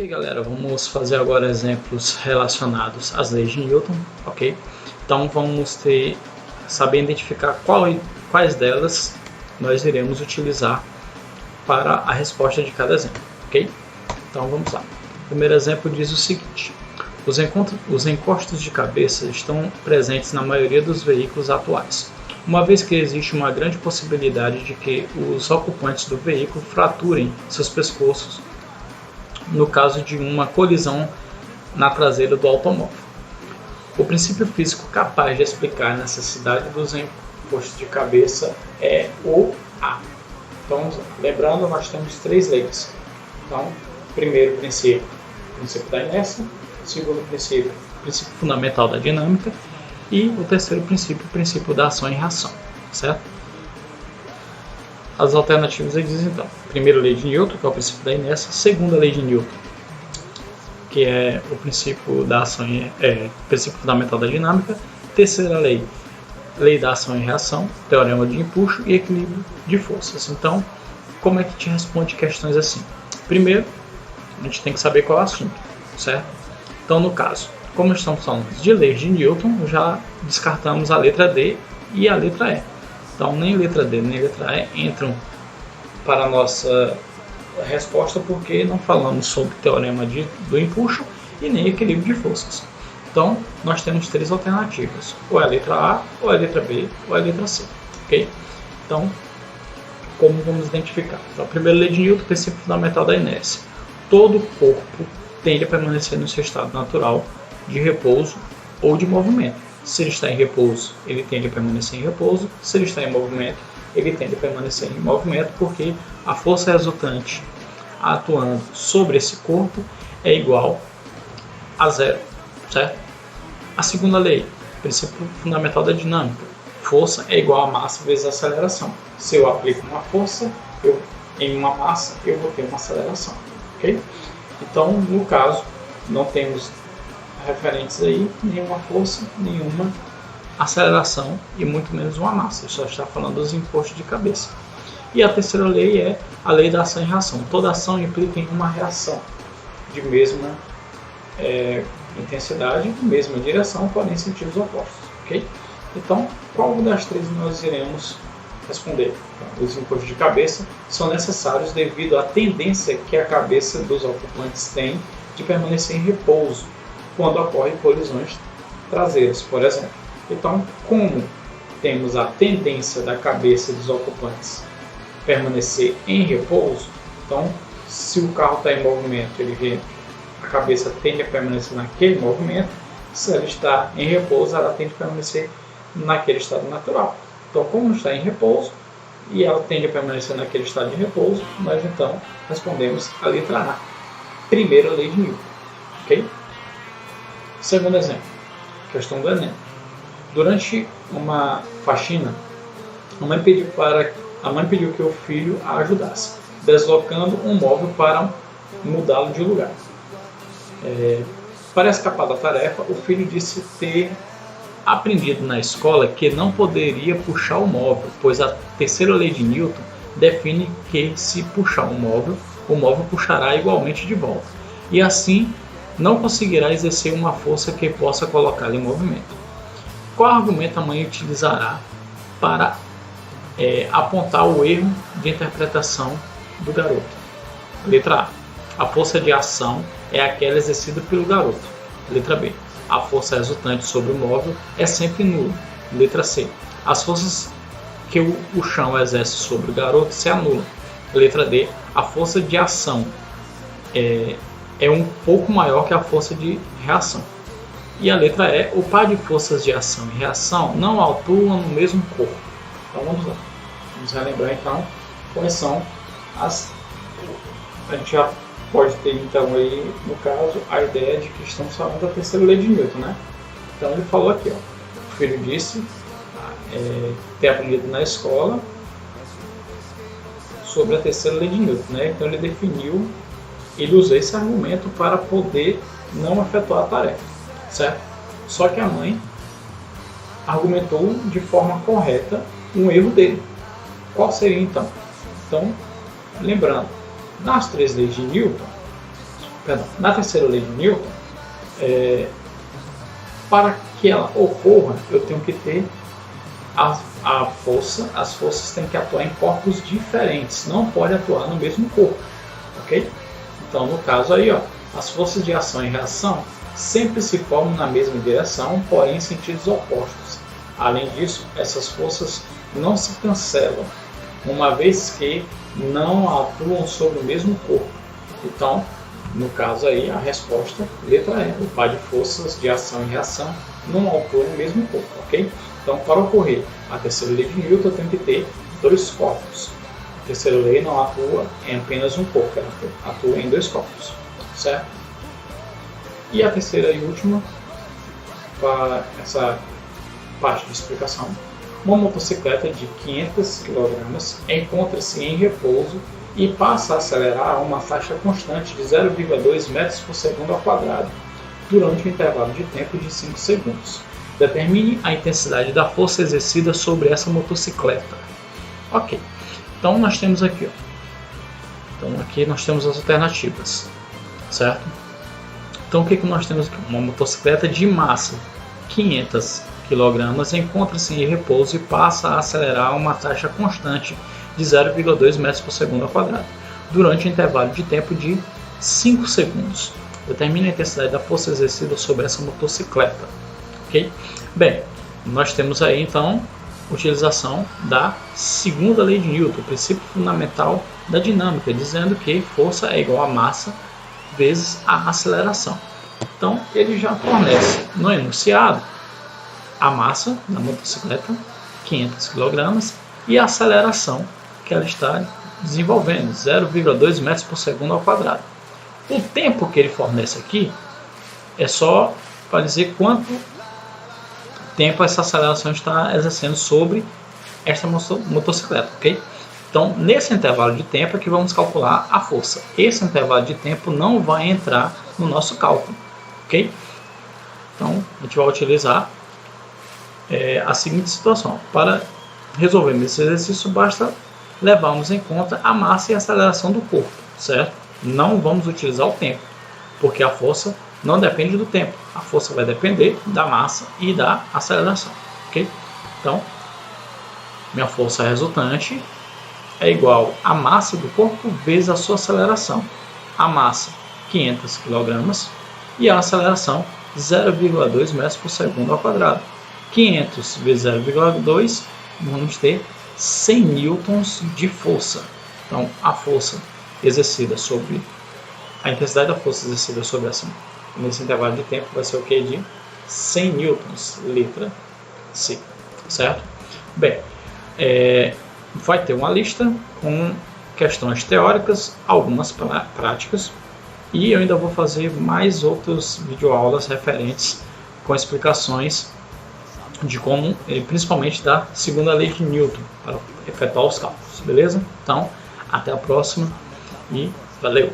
Ok, galera, vamos fazer agora exemplos relacionados às leis de Newton, ok? Então vamos saber identificar quais delas nós iremos utilizar para a resposta de cada exemplo, ok? Então vamos lá. O primeiro exemplo diz o seguinte: os encostos de cabeça estão presentes na maioria dos veículos atuais, uma vez que existe uma grande possibilidade de que os ocupantes do veículo fraturem seus pescoços no caso de uma colisão na traseira do automóvel. O princípio físico capaz de explicar a necessidade dos encostos de cabeça é o A. Então, lembrando, nós temos três leis. Então, primeiro princípio da inércia, segundo princípio fundamental da dinâmica, e o terceiro princípio da ação e reação, certo? As alternativas aí dizem então: primeira lei de Newton, que é o princípio da inércia; segunda lei de Newton, que é o princípio da ação princípio fundamental da dinâmica; terceira lei da ação e reação, teorema de empuxo e equilíbrio de forças. Então, como é que te responde questões assim? Primeiro, a gente tem que saber qual é o assunto, certo? Então, no caso, como estamos falando de leis de Newton, já descartamos a letra D e a letra E. Então, nem letra D nem letra E entram para a nossa resposta, porque não falamos sobre teorema do empuxo e nem equilíbrio de forças. Então, nós temos três alternativas: ou é a letra A, ou é a letra B, ou é a letra C. Ok? Então, como vamos identificar? Então, a primeira lei de Newton, princípio fundamental da inércia. Todo corpo tende a permanecer no seu estado natural de repouso ou de movimento. Se ele está em repouso, ele tende a permanecer em repouso. Se ele está em movimento, ele tende a permanecer em movimento, porque a força resultante atuando sobre esse corpo é igual a zero, certo? A segunda lei, princípio fundamental da dinâmica: força é igual a massa vezes aceleração. Se eu aplico uma força em uma massa, eu vou ter uma aceleração, ok? Então, no caso, não temos referentes aí nenhuma força, nenhuma aceleração e muito menos uma massa. Só está falando dos encostos de cabeça. E a terceira lei é a lei da ação e reação. Toda ação implica em uma reação de mesma intensidade, mesma direção, porém em sentidos opostos, ok? Então, qual das três nós iremos responder? Então, os encostos de cabeça são necessários devido à tendência que a cabeça dos ocupantes tem de permanecer em repouso quando ocorrem colisões traseiras, por exemplo. Então, como temos a tendência da cabeça dos ocupantes permanecer em repouso, então, se o carro está em movimento, a cabeça tende a permanecer naquele movimento. Se ela está em repouso, ela tende a permanecer naquele estado natural. Então, como está em repouso e ela tende a permanecer naquele estado de repouso, nós então respondemos a letra A, primeira lei de Newton, ok? Segundo exemplo, questão do Enem. Durante uma faxina, a mãe pediu que o filho a ajudasse, deslocando um móvel para mudá-lo de lugar. Para escapar da tarefa, o filho disse ter aprendido na escola que não poderia puxar o móvel, pois a terceira lei de Newton define que, se puxar o móvel puxará igualmente de volta, e assim não conseguirá exercer uma força que possa colocá-lo em movimento. Qual argumento a mãe utilizará para apontar o erro de interpretação do garoto? Letra A: a força de ação é aquela exercida pelo garoto. Letra B: a força resultante sobre o móvel é sempre nula. Letra C: as forças que o chão exerce sobre o garoto se anulam. Letra D: a força de ação é um pouco maior que a força de reação. E a letra E: o par de forças de ação e reação não atuam no mesmo corpo. Então vamos lá. Vamos relembrar então quais são as... A gente já pode ter então aí, no caso, a ideia de que estamos falando da terceira lei de Newton, né? Então ele falou aqui, ó, o filho disse ter aprendido na escola sobre a terceira lei de Newton, né? Então ele usou esse argumento para poder não efetuar a tarefa, certo? Só que a mãe argumentou de forma correta um erro dele. Qual seria então? Então, lembrando, nas três leis de Newton, Na terceira lei de Newton, para que ela ocorra, eu tenho que ter a força, as forças têm que atuar em corpos diferentes, não pode atuar no mesmo corpo, ok? Então, no caso aí, ó, as forças de ação e reação sempre se formam na mesma direção, porém em sentidos opostos. Além disso, essas forças não se cancelam, uma vez que não atuam sobre o mesmo corpo. Então, no caso aí, a resposta, letra E, o par de forças de ação e reação não atuam no mesmo corpo, ok? Então, para ocorrer a terceira lei de Newton, eu tenho que ter dois corpos. A terceira lei não atua em apenas um corpo, ela atua em dois corpos, certo? E a terceira e última, para essa parte de explicação, uma motocicleta de 500 kg encontra-se em repouso e passa a acelerar a uma taxa constante de 0,2 metros por segundo ao quadrado durante um intervalo de tempo de 5 segundos. Determine a intensidade da força exercida sobre essa motocicleta. Ok, então nós temos aqui, ó. Então aqui nós temos as alternativas, certo? Então o que nós temos aqui? Uma motocicleta de massa 500 kg encontra-se em repouso e passa a acelerar a uma taxa constante de 0,2 metros por segundo ao quadrado durante um intervalo de tempo de 5 segundos. Determine a intensidade da força exercida sobre essa motocicleta. Ok? Bem, nós temos aí então a utilização da segunda lei de Newton, o princípio fundamental da dinâmica, dizendo que força é igual a massa vezes a aceleração. Então ele já fornece no enunciado a massa da motocicleta, 500 kg, e a aceleração que ela está desenvolvendo, 0,2 metros por segundo ao quadrado. O tempo que ele fornece aqui é só para dizer quanto tempo essa aceleração está exercendo sobre esta motocicleta, ok? Então, nesse intervalo de tempo é que vamos calcular a força. Esse intervalo de tempo não vai entrar no nosso cálculo, ok? Então, a gente vai utilizar a seguinte situação. Para resolvermos esse exercício, basta levarmos em conta a massa e a aceleração do corpo, certo? Não vamos utilizar o tempo, porque a força não depende do tempo. A força vai depender da massa e da aceleração, ok? Então, minha força resultante é igual à massa do corpo vezes a sua aceleração. A massa, 500 kg, e a aceleração, 0,2 metros por segundo ao quadrado. 500 vezes 0,2, vamos ter 100 newtons de força. Então, a força exercida sobre a intensidade da força exercida sobre nesse intervalo de tempo vai ser o que? De 100 newtons, letra C, certo? Bem, vai ter uma lista com questões teóricas, algumas práticas, e eu ainda vou fazer mais outras videoaulas referentes com explicações de como, principalmente da segunda lei de Newton, para efetuar os cálculos, beleza? Então, até a próxima e valeu!